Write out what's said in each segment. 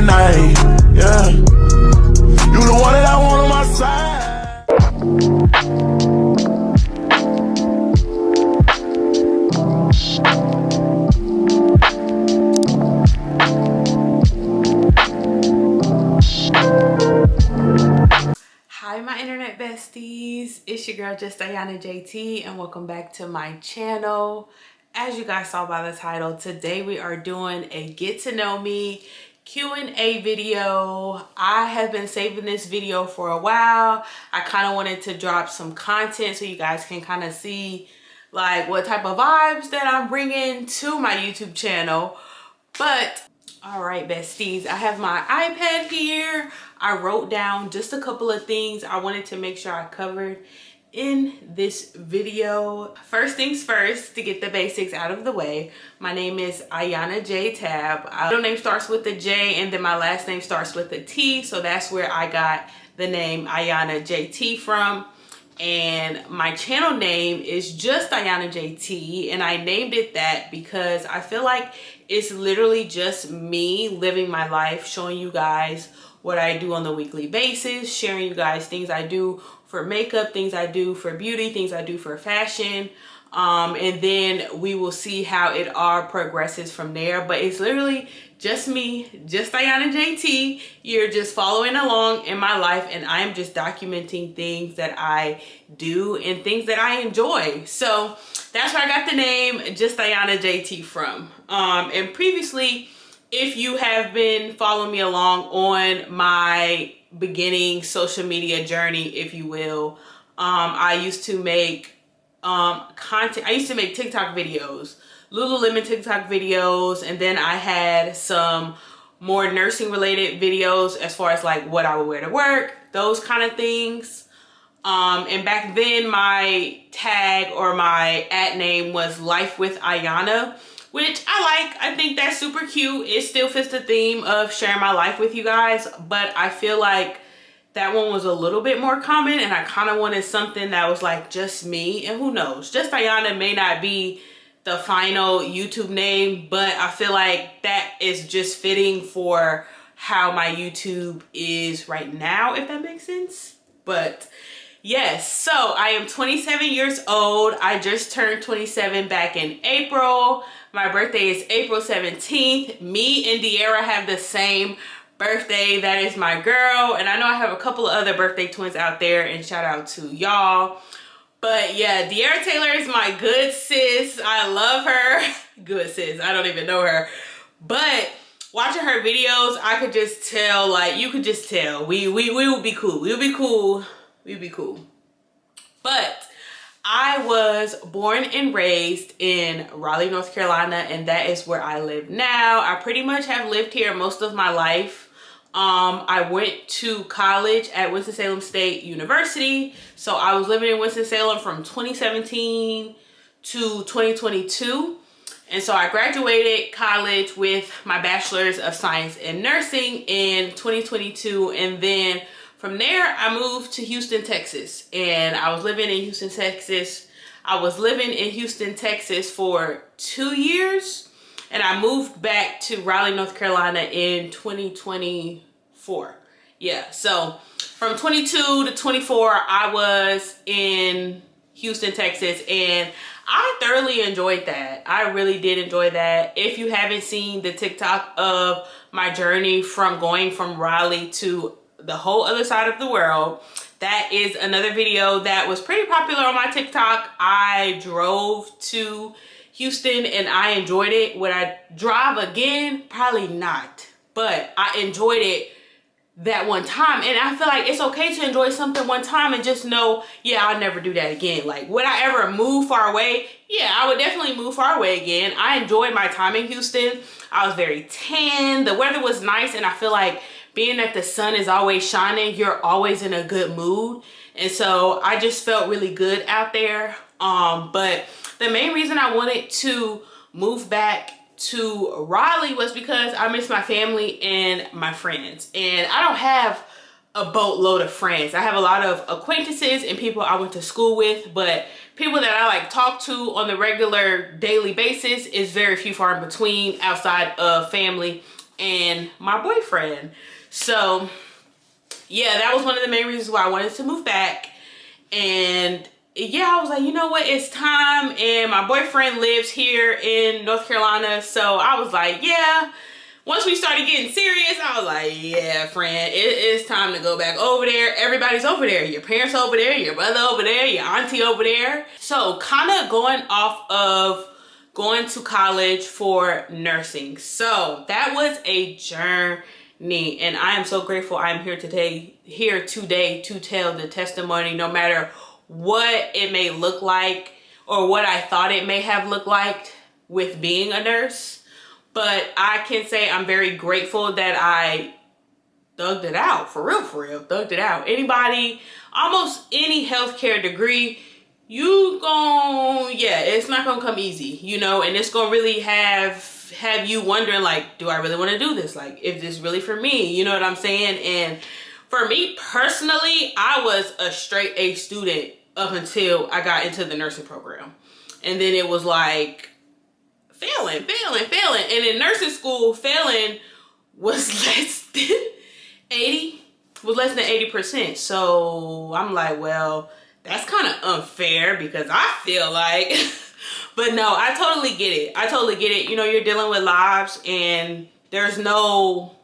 every night. Yeah, you the one that I want on my side. Hi my internet besties, it's your girl justaiyanajt and welcome back to my channel. As you guys saw by the title, today we are doing a get to know me Q&A video. I have been saving this video for a while. I kind of wanted to drop some content so you guys can kind of see like what type of vibes that I'm bringing to my YouTube channel. But all right besties, I have my iPad here. I wrote down just a couple of things I wanted to make sure I covered in this video. First things first, to get the basics out of the way, my name is Ayana J Tab. My middle name starts with a J and then my last name starts with a T, so that's where I got the name Ayana JT from. And my channel name is justaiyanajt, and I named it that because I feel like it's literally just me living my life, showing you guys what I do on the weekly basis, sharing you guys things I do for makeup, things I do for beauty, things I do for fashion, and then we will see how it all progresses from there. But it's literally just me, just JT. You're just following along in my life, and I am just documenting things that I do and things that I enjoy. So that's where I got the name Just JT from. And previously, if you have been following me along on my beginning social media journey, if you will, I used to make content. I used to make TikTok videos, Lululemon TikTok videos, and then I had some more nursing related videos as far as like what I would wear to work, those kind of things. And back then my tag or my ad name was Life with Ayana, which I like. I think that's super cute. It still fits the theme of sharing my life with you guys, but I feel like that one was a little bit more common and I kind of wanted something that was like just me. And who knows, Just Ayana may not be the final YouTube name, but I feel like that is just fitting for how my YouTube is right now, if that makes sense. But yes, so I am 27 years old. I just turned 27 back in April. My birthday is April 17th. Me and De'Ara have the same birthday. That is my girl. And I know I have a couple of other birthday twins out there, and shout out to y'all. But yeah, De'Ara Taylor is my good sis. I love her. Good sis. I don't even know her. But watching her videos, I could just tell, like, you could just tell. We will be cool. We'll be cool. We'll be cool. But I was born and raised in Raleigh, North Carolina, and that is where I live now. I pretty much have lived here most of my life. I went to college at Winston-Salem State University. So I was living in Winston-Salem from 2017 to 2022. And so I graduated college with my bachelor's of science in nursing in 2022. And then from there, I moved to Houston, Texas, and I was living in Houston, Texas. I was living in Houston, Texas for 2 years, and I moved back to Raleigh, North Carolina in 2024. Yeah, so from 22 to 24, I was in Houston, Texas, and I thoroughly enjoyed that. I really did enjoy that. If you haven't seen the TikTok of my journey from going from Raleigh to the whole other side of the world, that is another video that was pretty popular on my TikTok. I drove to Houston and I enjoyed it. Would I drive again? Probably not, but I enjoyed it that one time. And I feel like it's okay to enjoy something one time and just know, yeah, I'll never do that again. Like, would I ever move far away? Yeah, I would definitely move far away again. I enjoyed my time in Houston. I was very tan. The weather was nice, and I feel like being that the sun is always shining, you're always in a good mood. And so I just felt really good out there. But the main reason I wanted to move back to Raleigh was because I miss my family and my friends. And I don't have a boatload of friends. I have a lot of acquaintances and people I went to school with, but people that I like talk to on the regular daily basis is very few far in between outside of family and my boyfriend. So yeah, that was one of the main reasons why I wanted to move back. And yeah, I was like, you know what, it's time. And my boyfriend lives here in North Carolina, so I was like, yeah. Once we started getting serious, I was like, yeah, friend, it's time to go back over there. Everybody's over there. Your parents over there, your brother over there, your auntie over there. So kind of going off of going to college for nursing. So that was a journey, and I am so grateful I'm here today to tell the testimony, no matter what it may look like or what I thought it may have looked like with being a nurse. But I can say I'm very grateful that I thugged it out, for real, thugged it out. Anybody, almost any healthcare degree, it's not gonna come easy, you know, and it's gonna really have you wondering, like, do I really want to do this? Like, is this really for me? You know what I'm saying? And for me personally, I was a straight A student up until I got into the nursing program. And then it was like, failing. And in nursing school, failing was less than 80%. So I'm like, well, that's kind of unfair, because I feel like, but no, I totally get it. You know, you're dealing with lives, and there's no,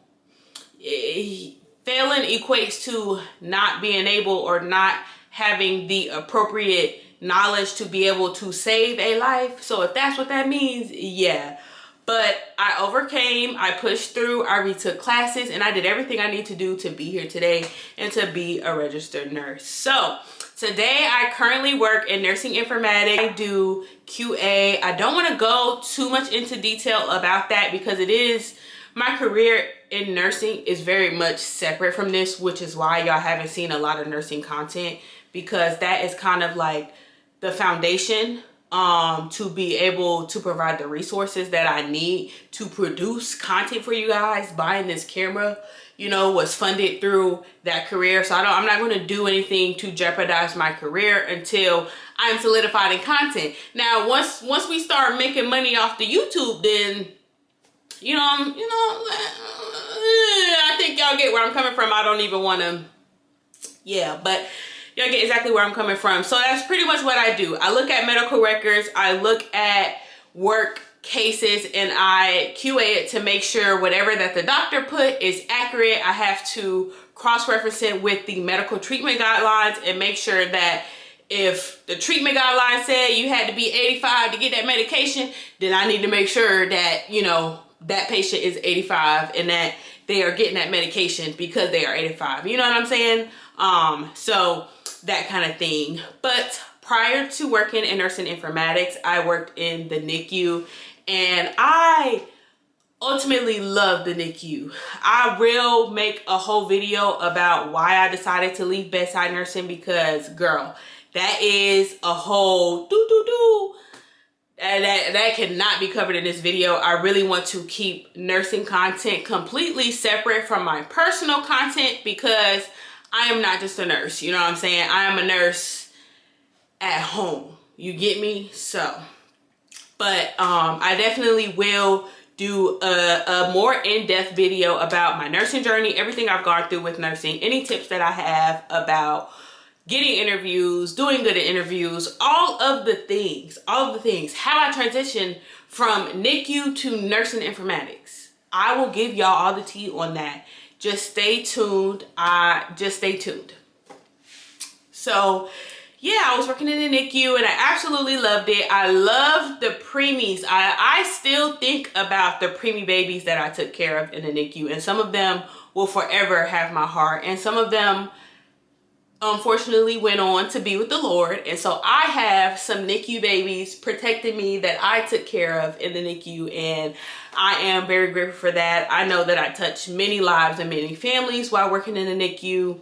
failing equates to not being able or not having the appropriate knowledge to be able to save a life. So if that's what that means, yeah. But I overcame, I pushed through, I retook classes, and I did everything I need to do to be here today and to be a registered nurse. So today I currently work in nursing informatics. I do QA. I don't want to go too much into detail about that, because my career in nursing is very much separate from this, which is why y'all haven't seen a lot of nursing content, because that is kind of like the foundation to be able to provide the resources that I need to produce content for you guys. Buying this camera, you know, was funded through that career. So I'm not going to do anything to jeopardize my career until I'm solidified in content. Now, once we start making money off the YouTube, then I think y'all get where I'm coming from. I don't even want to, but y'all get exactly where I'm coming from. So that's pretty much what I do. I look at medical records, I look at work cases, and I QA it to make sure whatever that the doctor put is accurate. I have to cross-reference it with the medical treatment guidelines and make sure that if the treatment guidelines said you had to be 85 to get that medication, then I need to make sure that, you know, that patient is 85 and that they are getting that medication because they are 85. You know what I'm saying? So that kind of thing. But prior to working in nursing informatics, I worked in the NICU, and I ultimately love the NICU. I will make a whole video about why I decided to leave bedside nursing, because girl, that is a whole that cannot be covered in this video. I really want to keep nursing content completely separate from my personal content, because I am not just a nurse, you know what I'm saying? I am a nurse at home, you get me? So, but I definitely will do a more in-depth video about my nursing journey, everything I've gone through with nursing, any tips that I have about getting interviews, doing good at interviews, all of the things, how I transitioned from NICU to nursing informatics. I will give y'all all the tea on that. Just stay tuned. Just stay tuned. So yeah, I was working in the NICU and I absolutely loved it. I love the preemies. I still think about the preemie babies that I took care of in the NICU, and some of them will forever have my heart, and some of them unfortunately went on to be with the Lord. And so I have some NICU babies protecting me that I took care of in the NICU, and I am very grateful for that. I know that I touched many lives and many families while working in the NICU,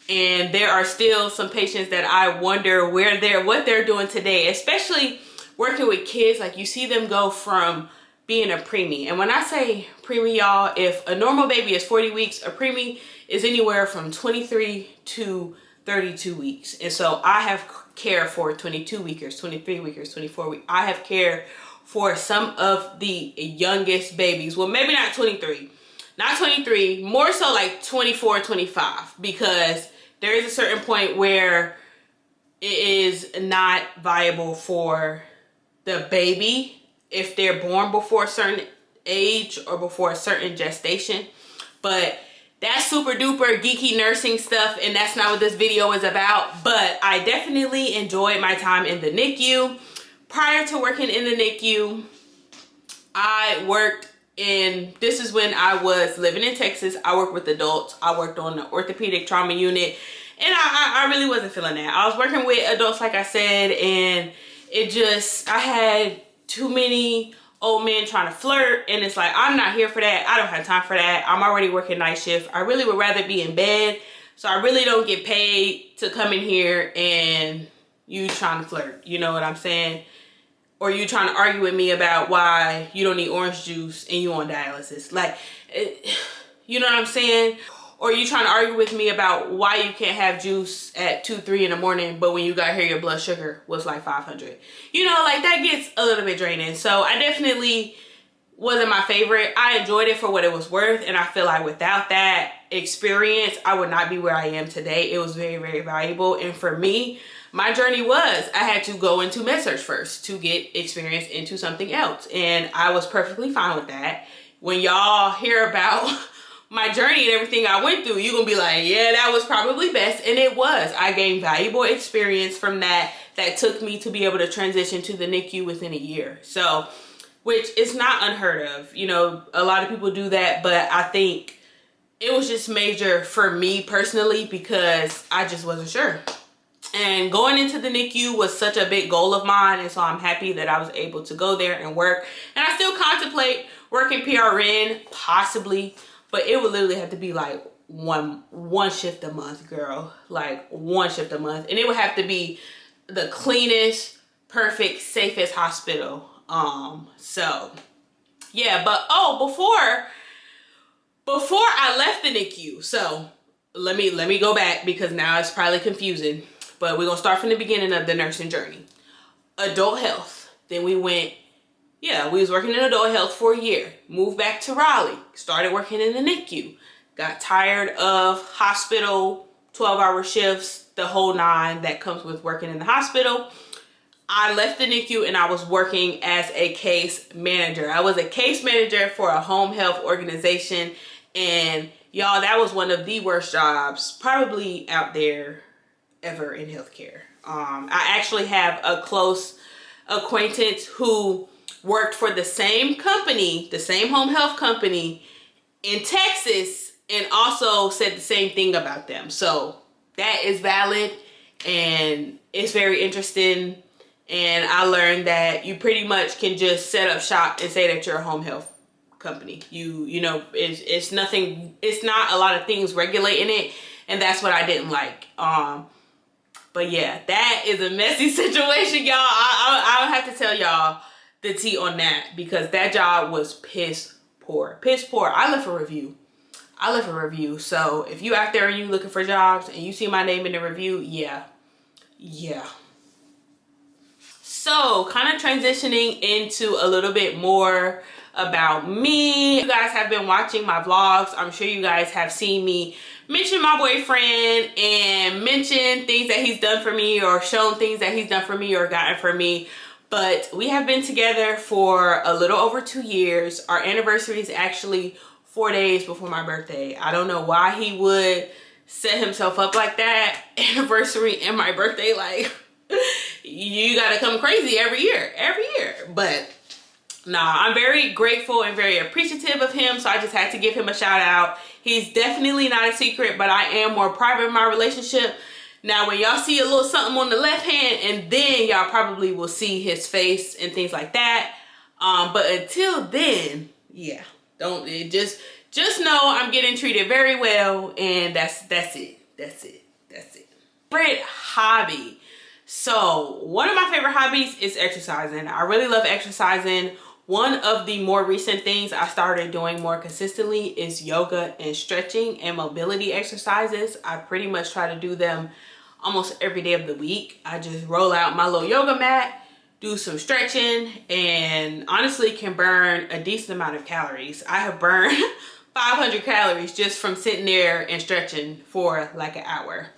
and there are still some patients that I wonder what they're doing today, especially working with kids. Like, you see them go from being a preemie, and when I say preemie, y'all, if a normal baby is 40 weeks, a preemie is anywhere from 23 to 32 weeks. And so I have care for 22 weekers, 23 weekers, 24 weeks. I have care for some of the youngest babies. Well, maybe not 23, not 23, more so like 24, 25, because there is a certain point where it is not viable for the baby if they're born before a certain age or before a certain gestation. But that's super duper geeky nursing stuff, and that's not what this video is about. But I definitely enjoyed my time in the NICU. Prior to working in the NICU, I worked in, this is when I was living in Texas. I worked with adults. I worked on the orthopedic trauma unit, and I really wasn't feeling that. I was working with adults, like I said, and it just, I had too many old men trying to flirt, and it's like, I'm not here for that. I don't have time for that. I'm already working night shift. I really would rather be in bed, so I really don't get paid to come in here and you trying to flirt. You know what I'm saying? Or you trying to argue with me about why you don't need orange juice and you on dialysis. Like, you know what I'm saying? Or you trying to argue with me about why you can't have juice at 2, 3 in the morning, but when you got here, your blood sugar was like 500. You know, like, that gets a little bit draining. So I definitely wasn't my favorite. I enjoyed it for what it was worth, and I feel like without that experience, I would not be where I am today. It was very, very valuable. And for me, my journey was, I had to go into med-surg first to get experience into something else. And I was perfectly fine with that. When y'all hear about my journey and everything I went through, you're gonna be like, yeah, that was probably best. And it was. I gained valuable experience from that took me to be able to transition to the NICU within a year. So, which is not unheard of. You know, a lot of people do that, but I think it was just major for me personally because I just wasn't sure. And going into the NICU was such a big goal of mine, and so I'm happy that I was able to go there and work. And I still contemplate working PRN, possibly, but it would literally have to be like one shift a month, girl. Like, one shift a month. And it would have to be the cleanest, perfect, safest hospital. So yeah, but before I left the NICU, so let me go back because now it's probably confusing. But we're gonna start from the beginning of the nursing journey. Adult health. Then we went, we was working in adult health for a year. Moved back to Raleigh. Started working in the NICU. Got tired of hospital, 12-hour shifts, the whole 9 that comes with working in the hospital. I left the NICU and I was working as a case manager. I was a case manager for a home health organization. And y'all, that was one of the worst jobs probably out there ever in healthcare. I actually have a close acquaintance who worked for the same company, the same home health company in Texas, and also said the same thing about them. So that is valid and it's very interesting. And I learned that you pretty much can just set up shop and say that you're a home health company. You know, it's nothing, it's not a lot of things regulating it, and that's what I didn't like. But yeah, that is a messy situation, y'all. I'll have to tell y'all the tea on that because that job was piss poor. Piss poor. I left a review. So if you out there and you looking for jobs and you see my name in the review, yeah. So kind of transitioning into a little bit more about me. You guys have been watching my vlogs. I'm sure you guys have seen me mention my boyfriend and mention things that he's done for me or shown things that he's done for me or gotten for me. But we have been together for a little over 2 years. Our anniversary is actually 4 days before my birthday. I don't know why he would set himself up like that. Anniversary and my birthday, like, you gotta come crazy every year. But nah, I'm very grateful and very appreciative of him, so I just had to give him a shout out. He's definitely not a secret, but I am more private in my relationship. Now, when y'all see a little something on the left hand, and then y'all probably will see his face and things like that. But until then, yeah, don't just know I'm getting treated very well, and that's it. Favorite hobby. So one of my favorite hobbies is exercising. I really love exercising. One of the more recent things I started doing more consistently is yoga and stretching and mobility exercises. I pretty much try to do them almost every day of the week. I just roll out my little yoga mat, do some stretching, and honestly can burn a decent amount of calories. I have burned 500 calories just from sitting there and stretching for like an hour.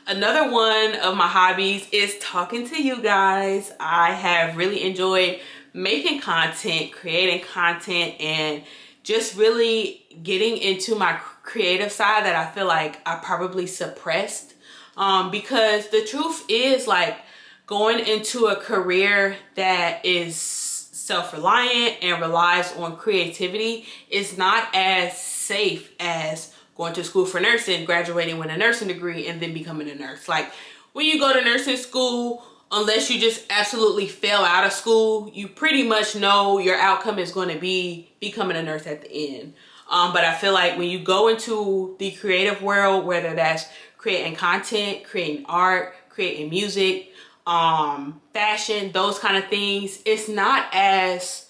Another one of my hobbies is talking to you guys. I have really enjoyed making content, creating content, and just really getting into my creative side that I feel like I probably suppressed. Because the truth is, like, going into a career that is self-reliant and relies on creativity is not as safe as going to school for nursing, graduating with a nursing degree, and then becoming a nurse. Like, when you go to nursing school, unless you just absolutely fail out of school, you pretty much know your outcome is going to be becoming a nurse at the end. But I feel like when you go into the creative world, whether that's creating content, creating art, creating music, fashion, those kind of things, it's not as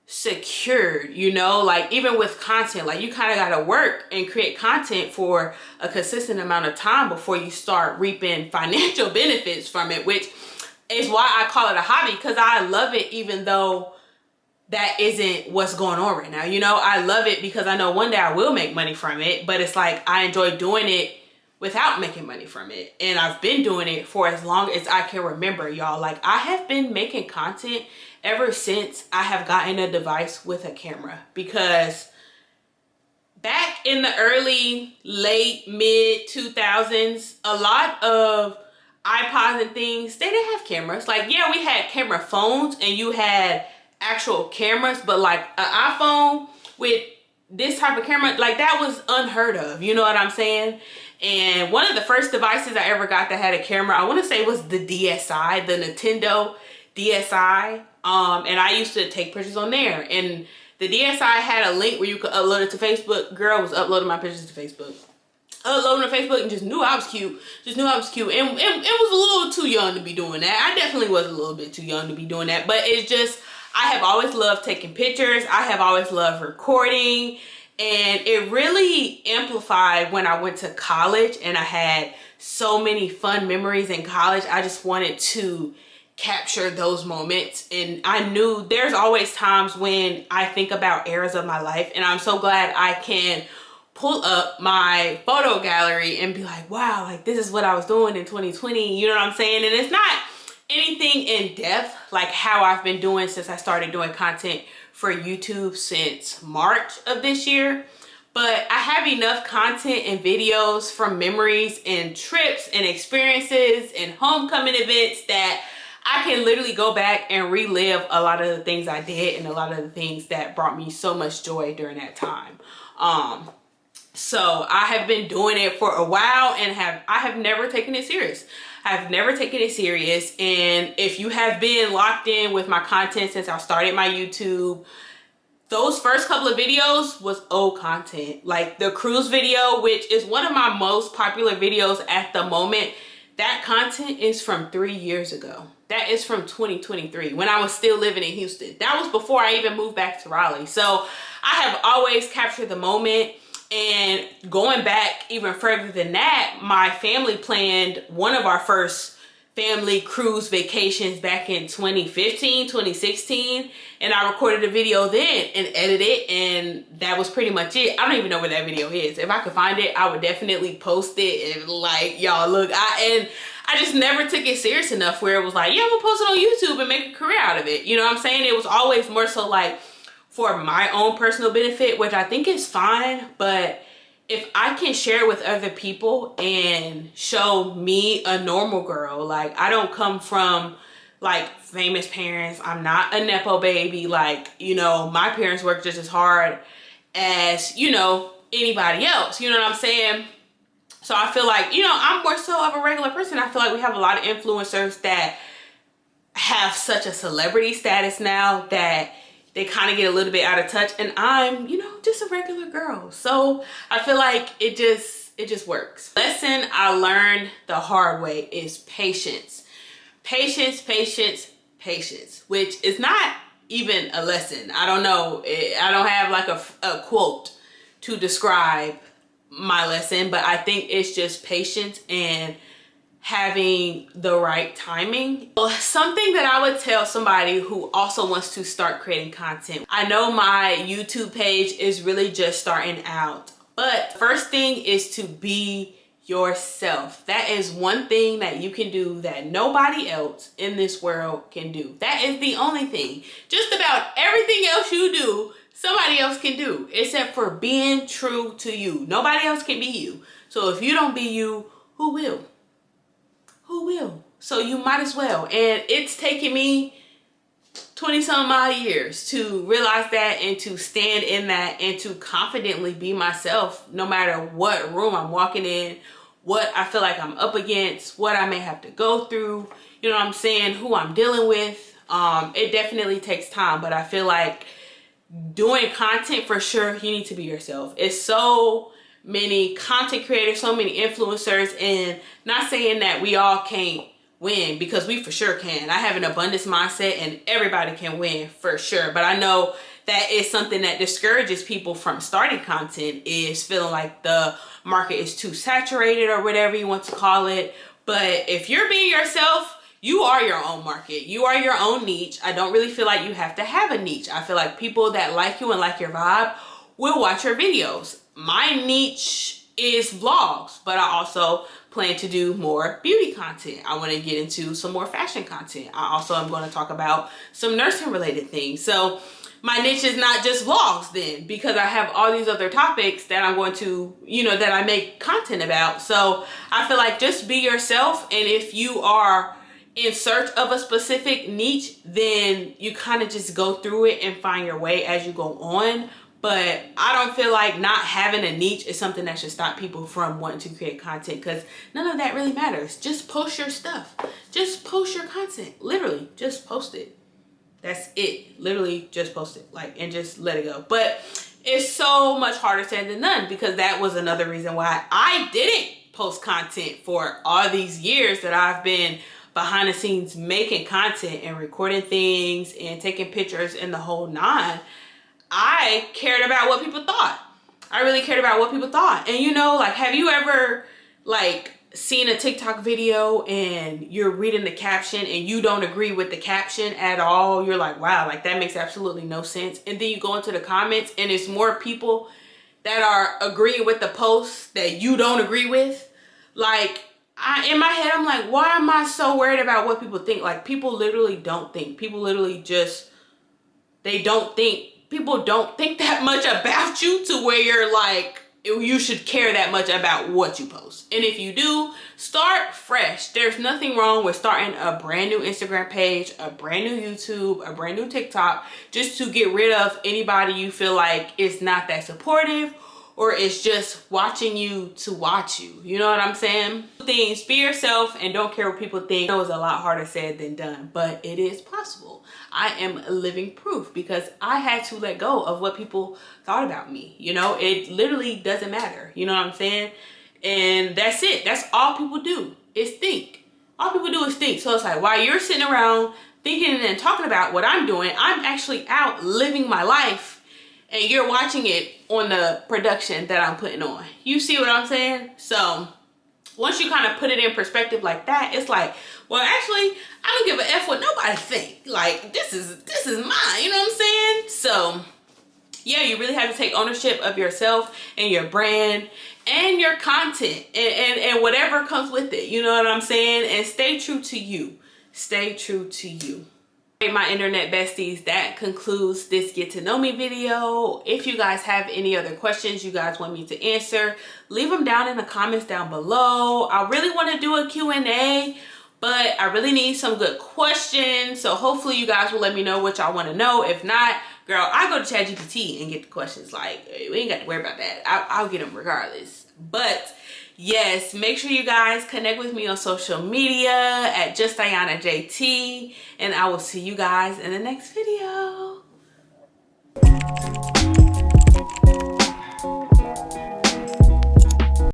secured, you know? Like, even with content, like, you kind of got to work and create content for a consistent amount of time before you start reaping financial benefits from it, which is why I call it a hobby, because I love it, even though that isn't what's going on right now. You know, I love it because I know one day I will make money from it, but it's like I enjoy doing it without making money from it. And I've been doing it for as long as I can remember, y'all. Like, I have been making content ever since I have gotten a device with a camera, because back in the early, late, mid 2000s, a lot of iPods and things, they didn't have cameras. Like, yeah, we had camera phones and you had actual cameras, but like an iPhone with this type of camera, like, that was unheard of. You know what I'm saying? And one of the first devices I ever got that had a camera, I want to say, was the DSi, the Nintendo DSi. And I used to take pictures on there. And the DSi had a link where you could upload it to Facebook. Girl was uploading my pictures to Facebook. Uploading to Facebook and just knew I was cute. Just knew I was cute. And it was a little too young to be doing that. I definitely was a little bit too young to be doing that. But it's just, I have always loved taking pictures. I have always loved recording. And it really amplified when I went to college and I had so many fun memories in college. I just wanted to capture those moments. And I knew there's always times when I think about eras of my life, and I'm so glad I can pull up my photo gallery and be like, wow, like, this is what I was doing in 2020. You know what I'm saying? And it's not anything in depth like how I've been doing since I started doing content for YouTube since March of this year. But I have enough content and videos from memories and trips and experiences and homecoming events that I can literally go back and relive a lot of the things I did and a lot of the things that brought me so much joy during that time. So I have been doing it for a while and I have never taken it serious. I've never taken it serious. And if you have been locked in with my content since I started my YouTube, those first couple of videos was old content. Like the cruise video, which is one of my most popular videos at the moment, that content is from 3 years ago. That is from 2023, when I was still living in Houston. That was before I even moved back to Raleigh. So I have always captured the moment. And going back even further than that, my family planned one of our first family cruise vacations back in 2015, 2016. And I recorded a video then and edited it, and that was pretty much it. I don't even know where that video is. If I could find it, I would definitely post it and like, y'all look. I just never took it serious enough where it was like, yeah, I'm gonna post it on YouTube and make a career out of it. You know what I'm saying? It was always more so like for my own personal benefit, which I think is fine. But if I can share it with other people and show me, a normal girl, like, I don't come from like famous parents. I'm not a Nepo baby. Like, you know, my parents worked just as hard as, you know, anybody else. You know what I'm saying? So I feel like, you know, I'm more so of a regular person. I feel like we have a lot of influencers that have such a celebrity status now that they kind of get a little bit out of touch, and I'm, you know, just a regular girl. So I feel like it just works. Lesson I learned the hard way is patience. Patience, patience, patience, which is not even a lesson. I don't know. I don't have like a quote to describe my lesson, but I think it's just patience and having the right timing. Something that I would tell somebody who also wants to start creating content. I know my YouTube page is really just starting out, but first thing is to be yourself. That is one thing that you can do that nobody else in this world can do. That is the only thing. Just about everything else you do, somebody else can do, except for being true to you. Nobody else can be you. So if you don't be you, who will? Who will? So you might as well. And it's taken me 20 some odd years to realize that and to stand in that and to confidently be myself no matter what room I'm walking in, what I feel like I'm up against, what I may have to go through, you know what I'm saying, who I'm dealing with. It definitely takes time, but I feel like doing content, for sure, you need to be yourself. It's so many content creators, so many influencers, and not saying that we all can't win, because we for sure can. I have an abundance mindset and everybody can win for sure, but I know that is something that discourages people from starting content, is feeling like the market is too saturated or whatever you want to call it. But if you're being yourself, you are your own market. You are your own niche. I don't really feel like you have to have a niche. I feel like people that like you and like your vibe will watch your videos. My niche is vlogs, but I also plan to do more beauty content. I want to get into some more fashion content. I also am going to talk about some nursing related things. So my niche is not just vlogs then, because I have all these other topics that I'm going to, you know, that I make content about. So I feel like just be yourself. And if you are in search of a specific niche, then you kind of just go through it and find your way as you go on. But I don't feel like not having a niche is something that should stop people from wanting to create content, because none of that really matters. Just post your stuff. Just post your content. Literally, just post it. That's it. Literally, just post it. Like, and just let it go. But it's so much harder said than done, because that was another reason why I didn't post content for all these years that I've been behind the scenes making content and recording things and taking pictures and the whole nine. I cared about what people thought. I really cared about what people thought. And you know, like, have you ever like seen a TikTok video and you're reading the caption and you don't agree with the caption at all? You're like, wow, like that makes absolutely no sense. And then you go into the comments and it's more people that are agreeing with the post that you don't agree with. Like, in my head, I'm like, why am I so worried about what people think? Like, people literally don't think. People literally just, they don't think. People don't think that much about you to where you're like, you should care that much about what you post. And if you do, start fresh. There's nothing wrong with starting a brand new Instagram page, a brand new YouTube, a brand new TikTok, just to get rid of anybody you feel like is not that supportive, or it's just watching you to watch you. You know what I'm saying? Things, be yourself and don't care what people think. I know it's a lot harder said than done, but it is possible. I am living proof, because I had to let go of what people thought about me. You know, it literally doesn't matter. You know what I'm saying? And that's it. That's all people do is think. All people do is think. So it's like, while you're sitting around thinking and talking about what I'm doing, I'm actually out living my life, and you're watching it on the production that I'm putting on. You see what I'm saying? So once you kind of put it in perspective like that, it's like, well, actually, I don't give a F what nobody think. Like, this is mine, you know what I'm saying? So yeah, you really have to take ownership of yourself and your brand and your content and whatever comes with it. You know what I'm saying? And stay true to you. Stay true to you. My internet besties, that concludes this get to know me video. If you guys have any other questions you guys want me to answer, leave them down in the comments down below. I really want to do a Q&A, but I really need some good questions. So hopefully you guys will let me know what y'all want to know. If not, girl, I go to ChatGPT and get the questions. Like, we ain't got to worry about that. I'll get them regardless. But yes, make sure you guys connect with me on social media at justaiyanajt, and I will see you guys in the next video.